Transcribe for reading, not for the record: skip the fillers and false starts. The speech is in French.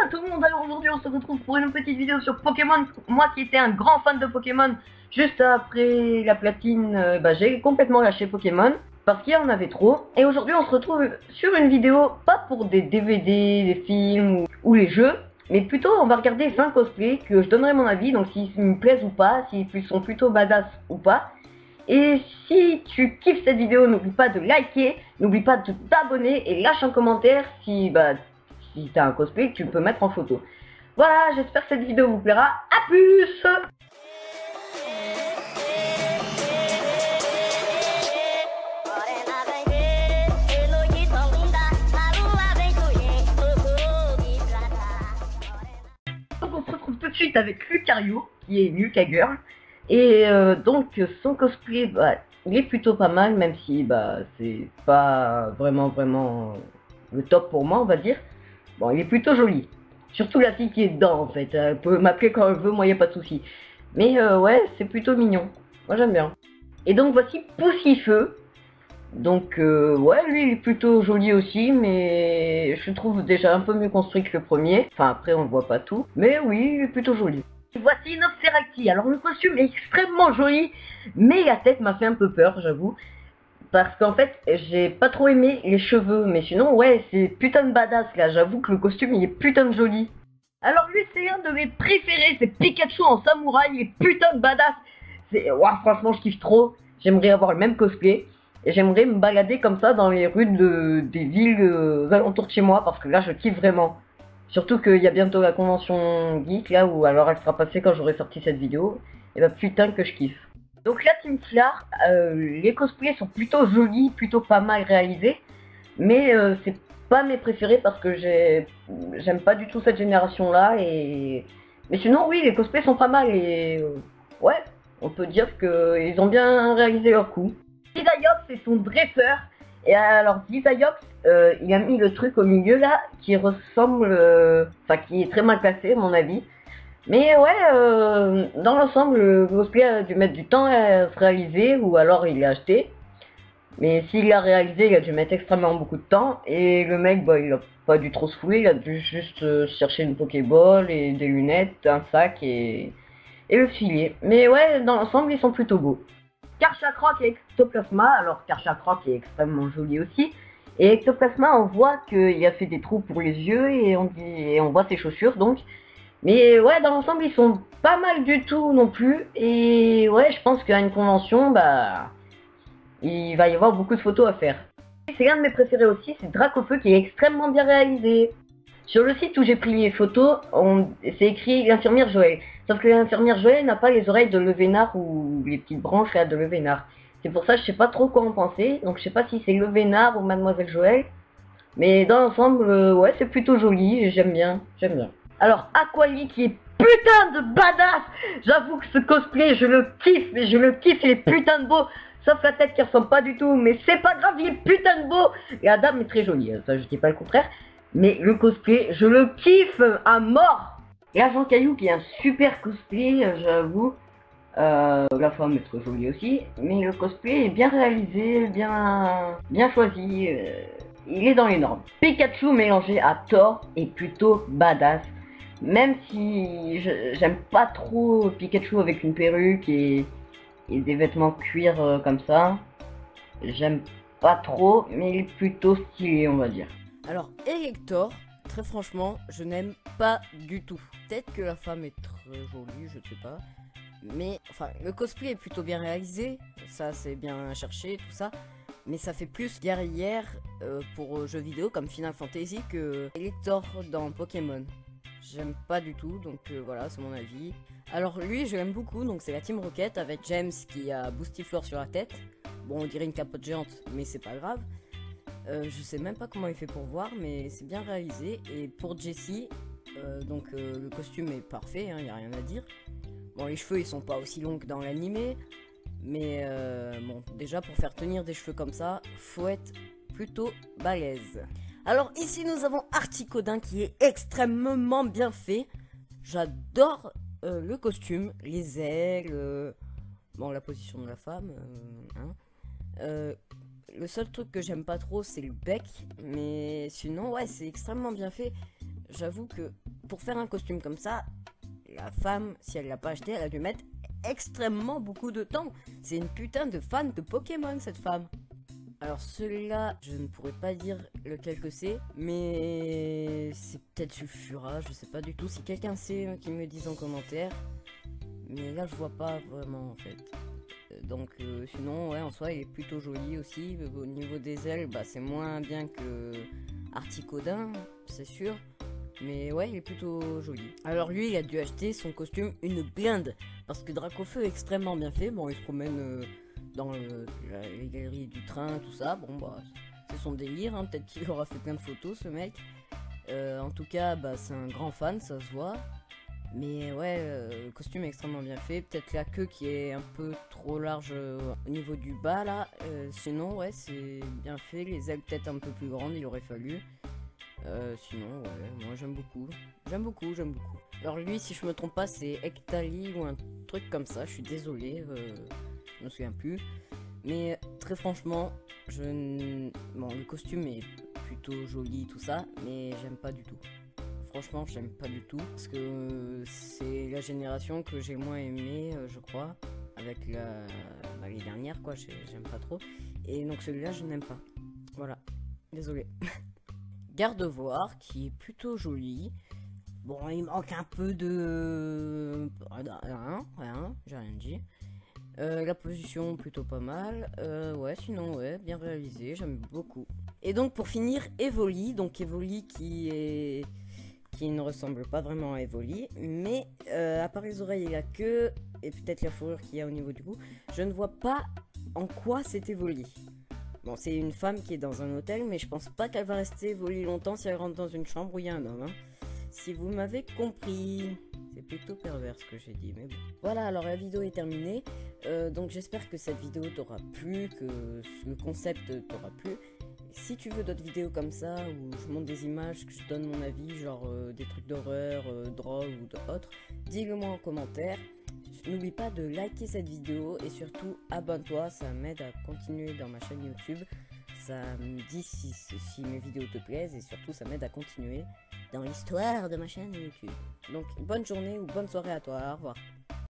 à tout le monde. Alors aujourd'hui on se retrouve pour une petite vidéo sur Pokémon. Moi qui étais un grand fan de Pokémon, juste après la platine, j'ai complètement lâché Pokémon parce qu'il y en avait trop. Et aujourd'hui on se retrouve sur une vidéo, pas pour des DVD, des films ou les jeux, mais plutôt on va regarder 20 cosplays que je donnerai mon avis, donc s'ils me plaisent ou pas, s'ils sont plutôt badass ou pas. Et si tu kiffes cette vidéo, n'oublie pas de liker, n'oublie pas de t'abonner et lâche un commentaire si t'as un cosplay que tu peux mettre en photo. Voilà, j'espère que cette vidéo vous plaira. A plus! Donc on se retrouve tout de suite avec Lucario, qui est Luca Girl. Et donc son cosplay, il est plutôt pas mal, même si c'est pas vraiment le top pour moi, on va dire. Bon, il est plutôt joli. Surtout la fille qui est dedans, en fait. Elle peut m'appeler quand elle veut, moi y a pas de souci. Mais ouais, c'est plutôt mignon. Moi j'aime bien. Et donc voici Poussifeu. Donc ouais, lui il est plutôt joli aussi, mais je le trouve déjà un peu mieux construit que le premier. Enfin après on ne voit pas tout, mais oui, il est plutôt joli. Voici Nofferati. Alors le costume est extrêmement joli, mais la tête m'a fait un peu peur, j'avoue. Parce qu'en fait, j'ai pas trop aimé les cheveux, mais sinon, ouais, c'est putain de badass là. J'avoue que le costume il est putain de joli. Alors lui, c'est un de mes préférés, c'est Pikachu en samouraï, il est putain de badass. Ouah, franchement, je kiffe trop. J'aimerais avoir le même cosplay. Et j'aimerais me balader comme ça dans les rues des villes alentours de chez moi, parce que là, je kiffe vraiment. Surtout qu'il y a bientôt la convention geek là, où alors elle sera passée quand j'aurai sorti cette vidéo. Et bah putain que je kiffe. Donc là, Team Flar, les cosplays sont plutôt jolis, plutôt pas mal réalisés. Mais c'est pas mes préférés parce que j'aime pas du tout cette génération là. Mais sinon, oui, les cosplays sont pas mal. Et ouais, on peut dire qu'ils ont bien réalisé leur coup. Dizayox, c'est son dresseur. Et alors, Dizayox, il a mis le truc au milieu là qui ressemble, qui est très mal placé à mon avis. Mais ouais, dans l'ensemble, le cosplay a dû mettre du temps à se réaliser ou alors il l'a acheté. Mais s'il l'a réalisé, il a dû mettre extrêmement beaucoup de temps. Et le mec, il a pas dû trop se fouler, il a dû juste chercher une Pokéball et des lunettes, un sac et le filet. Mais ouais, dans l'ensemble, ils sont plutôt beaux. Karchakroc et Ectoplasma, alors Karchakroc est extrêmement joli aussi. Et Ectoplasma, on voit qu'il a fait des trous pour les yeux et on voit ses chaussures donc. Mais ouais, dans l'ensemble, ils sont pas mal du tout non plus. Et ouais, je pense qu'à une convention, il va y avoir beaucoup de photos à faire. C'est l'un de mes préférés aussi, c'est Dracofeu qui est extrêmement bien réalisé. Sur le site où j'ai pris les photos, c'est écrit l'infirmière Joël. Sauf que l'infirmière Joël n'a pas les oreilles de Levénard ou les petites branches là de Levénard. C'est pour ça que je sais pas trop quoi en penser. Donc je sais pas si c'est Levénard ou Mademoiselle Joël. Mais dans l'ensemble, ouais, c'est plutôt joli et j'aime bien. Alors Aquali qui est putain de badass. J'avoue que ce cosplay, je le kiffe, mais je le kiffe, il est putain de beau. Sauf la tête qui ressemble pas du tout, mais c'est pas grave, il est putain de beau. Et la dame est très jolie, ça je dis pas le contraire. Mais le cosplay, je le kiffe à mort. Et Agent Caillou qui est un super cosplay, j'avoue. La femme est très jolie aussi, mais le cosplay est bien réalisé, bien choisi. Il est dans les normes. Pikachu mélangé à Thor est plutôt badass. Même si j'aime pas trop Pikachu avec une perruque et des vêtements cuir comme ça. J'aime pas trop, mais il est plutôt stylé, on va dire. Alors, Elector, très franchement, je n'aime pas du tout. Peut-être que la femme est très jolie, je sais pas. Mais, enfin, le cosplay est plutôt bien réalisé. Ça, c'est bien cherché, tout ça. Mais ça fait plus guerrière pour jeux vidéo comme Final Fantasy que Elector dans Pokémon. J'aime pas du tout, donc voilà, c'est mon avis. Alors lui, je l'aime beaucoup, donc c'est la Team Rocket avec James qui a Boostifleur sur la tête. Bon, on dirait une capote géante, mais c'est pas grave. Je sais même pas comment il fait pour voir, mais c'est bien réalisé. Et pour Jessie, le costume est parfait, y a rien à dire. Bon, les cheveux ils sont pas aussi longs que dans l'animé, mais bon, déjà pour faire tenir des cheveux comme ça, faut être plutôt balèze. Alors ici nous avons Articodin qui est extrêmement bien fait. J'adore le costume, les ailes, bon la position de la femme, le seul truc que j'aime pas trop c'est le bec, mais sinon ouais c'est extrêmement bien fait. j'avoue que pour faire un costume comme ça, la femme, si elle l'a pas acheté, elle a dû mettre extrêmement beaucoup de temps. C'est une putain de fan de Pokémon, cette femme. Alors celui-là, je ne pourrais pas dire lequel que c'est, mais c'est peut-être Sulfura, je sais pas du tout. Si quelqu'un sait, qu'il me dise en commentaire. Mais là, je vois pas vraiment en fait. Donc sinon, ouais, en soi, il est plutôt joli aussi. Au niveau des ailes, bah, c'est moins bien que Articodin, c'est sûr. Mais ouais, il est plutôt joli. Alors lui, il a dû acheter son costume une blinde. Parce que Dracofeu est extrêmement bien fait. Bon, il se promène dans les galeries du train, tout ça. Bon, bah, c'est son délire. Hein. Peut-être qu'il aura fait plein de photos, ce mec. En tout cas, bah, c'est un grand fan, ça se voit. Mais ouais, le costume est extrêmement bien fait. Peut-être la queue qui est un peu trop large au niveau du bas, là. Sinon, ouais, c'est bien fait. Les ailes peut-être un peu plus grandes, il aurait fallu. Sinon, ouais, moi j'aime beaucoup. J'aime beaucoup, j'aime beaucoup. Alors lui, si je me trompe pas, c'est Ectali ou un truc comme ça. Je suis désolé, je me souviens plus. Mais très franchement, bon, le costume est plutôt joli, tout ça, mais j'aime pas du tout. Franchement, j'aime pas du tout. Parce que c'est la génération que j'ai moins aimé, je crois. Avec les dernières, quoi, j'aime pas trop. Et donc celui-là, je n'aime pas. Voilà, désolé. Gardevoir qui est plutôt joli. Bon, il manque un peu de... Rien, j'ai rien dit. La position plutôt pas mal. Ouais, sinon, ouais, bien réalisé, j'aime beaucoup. Et donc pour finir, Evoli. Donc Evoli qui ne ressemble pas vraiment à Evoli. Mais à part les oreilles et la queue, et peut-être la fourrure qu'il y a au niveau du cou, je ne vois pas en quoi c'est Evoli. Bon, c'est une femme qui est dans un hôtel, mais je pense pas qu'elle va rester voler longtemps si elle rentre dans une chambre où il y a un homme. Hein. Si vous m'avez compris. C'est plutôt pervers ce que j'ai dit, mais bon. Voilà, alors la vidéo est terminée. Donc j'espère que cette vidéo t'aura plu, que le concept t'aura plu. Si tu veux d'autres vidéos comme ça, où je montre des images, que je donne mon avis, genre des trucs d'horreur, drôles ou d'autres, dis-le moi en commentaire. N'oublie pas de liker cette vidéo et surtout abonne-toi, ça m'aide à continuer dans ma chaîne YouTube. Ça me dit si mes vidéos te plaisent et surtout ça m'aide à continuer dans l'histoire de ma chaîne YouTube. Donc bonne journée ou bonne soirée à toi, au revoir.